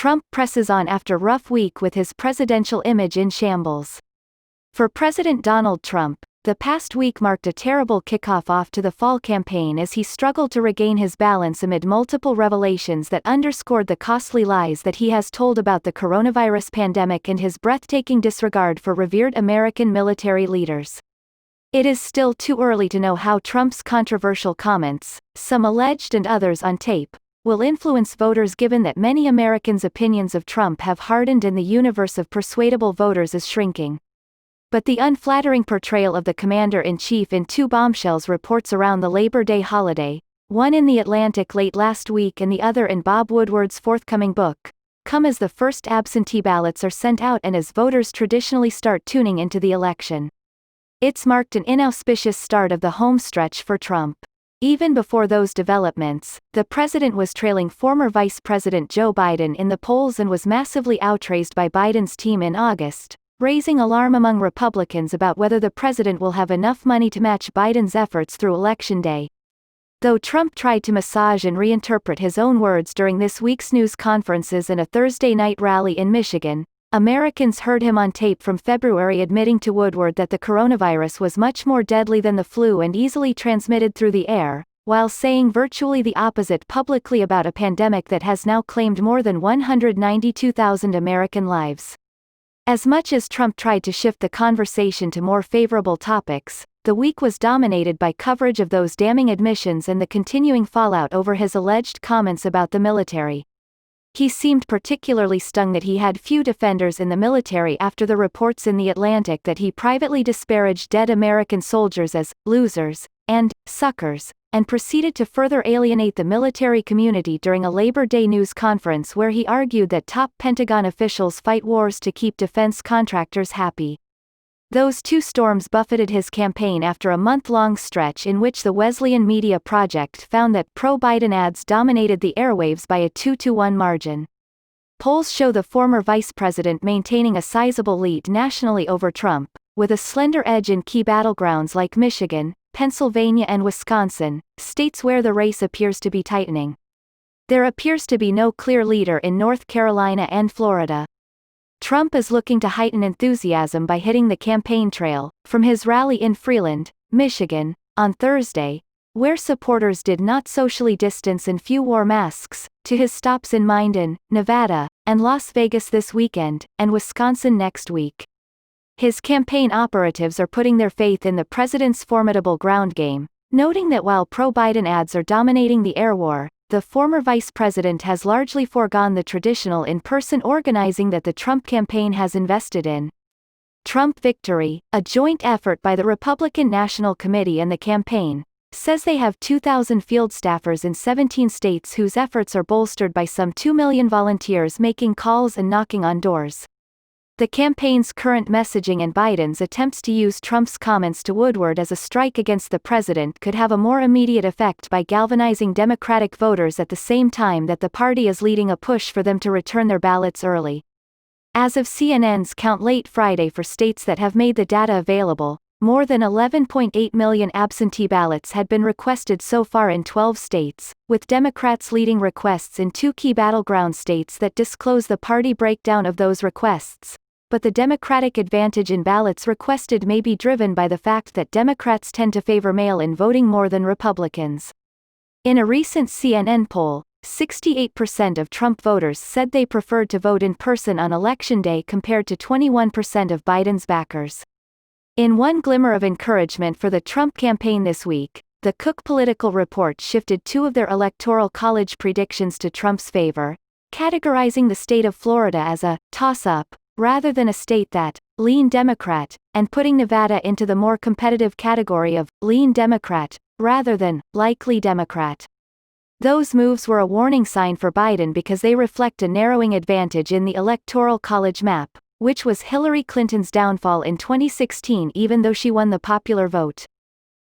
Trump presses on after rough week with his presidential image in shambles. For President Donald Trump, the past week marked a terrible kickoff off to the fall campaign as he struggled to regain his balance amid multiple revelations that underscored the costly lies that he has told about the coronavirus pandemic and his breathtaking disregard for revered American military leaders. It is still too early to know how Trump's controversial comments, some alleged and others on tape, will influence voters given that many Americans' opinions of Trump have hardened and the universe of persuadable voters is shrinking. But the unflattering portrayal of the commander-in-chief in two bombshells reports around the Labor Day holiday, one in The Atlantic late last week and the other in Bob Woodward's forthcoming book, come as the first absentee ballots are sent out and as voters traditionally start tuning into the election. It's marked an inauspicious start of the home stretch for Trump. Even before those developments, the president was trailing former Vice President Joe Biden in the polls and was massively outraised by Biden's team in August, raising alarm among Republicans about whether the president will have enough money to match Biden's efforts through Election Day. Though Trump tried to massage and reinterpret his own words during this week's news conferences and a Thursday night rally in Michigan, Americans heard him on tape from February admitting to Woodward that the coronavirus was much more deadly than the flu and easily transmitted through the air, while saying virtually the opposite publicly about a pandemic that has now claimed more than 192,000 American lives. As much as Trump tried to shift the conversation to more favorable topics, the week was dominated by coverage of those damning admissions and the continuing fallout over his alleged comments about the military. He seemed particularly stung that he had few defenders in the military after the reports in The Atlantic that he privately disparaged dead American soldiers as losers and suckers, and proceeded to further alienate the military community during a Labor Day news conference where he argued that top Pentagon officials fight wars to keep defense contractors happy. Those two storms buffeted his campaign after a month-long stretch in which the Wesleyan Media Project found that pro-Biden ads dominated the airwaves by a 2-1 margin. Polls show the former vice president maintaining a sizable lead nationally over Trump, with a slender edge in key battlegrounds like Michigan, Pennsylvania and Wisconsin, states where the race appears to be tightening. There appears to be no clear leader in North Carolina and Florida. Trump is looking to heighten enthusiasm by hitting the campaign trail, from his rally in Freeland, Michigan, on Thursday, where supporters did not socially distance and few wore masks, to his stops in Minden, Nevada, and Las Vegas this weekend, and Wisconsin next week. His campaign operatives are putting their faith in the president's formidable ground game, noting that while pro-Biden ads are dominating the air war, the former vice president has largely foregone the traditional in-person organizing that the Trump campaign has invested in. Trump Victory, a joint effort by the Republican National Committee and the campaign, says they have 2,000 field staffers in 17 states whose efforts are bolstered by some 2 million volunteers making calls and knocking on doors. The campaign's current messaging and Biden's attempts to use Trump's comments to Woodward as a strike against the president could have a more immediate effect by galvanizing Democratic voters at the same time that the party is leading a push for them to return their ballots early. As of CNN's count late Friday for states that have made the data available, more than 11.8 million absentee ballots had been requested so far in 12 states, with Democrats leading requests in two key battleground states that disclose the party breakdown of those requests. But the Democratic advantage in ballots requested may be driven by the fact that Democrats tend to favor mail-in voting more than Republicans. In a recent CNN poll, 68% of Trump voters said they preferred to vote in person on Election Day compared to 21% of Biden's backers. In one glimmer of encouragement for the Trump campaign this week, the Cook Political Report shifted two of their Electoral College predictions to Trump's favor, categorizing the state of Florida as a toss-up, rather than a state that lean Democrat, and putting Nevada into the more competitive category of lean Democrat, rather than likely Democrat. Those moves were a warning sign for Biden because they reflect a narrowing advantage in the Electoral College map, which was Hillary Clinton's downfall in 2016 even though she won the popular vote.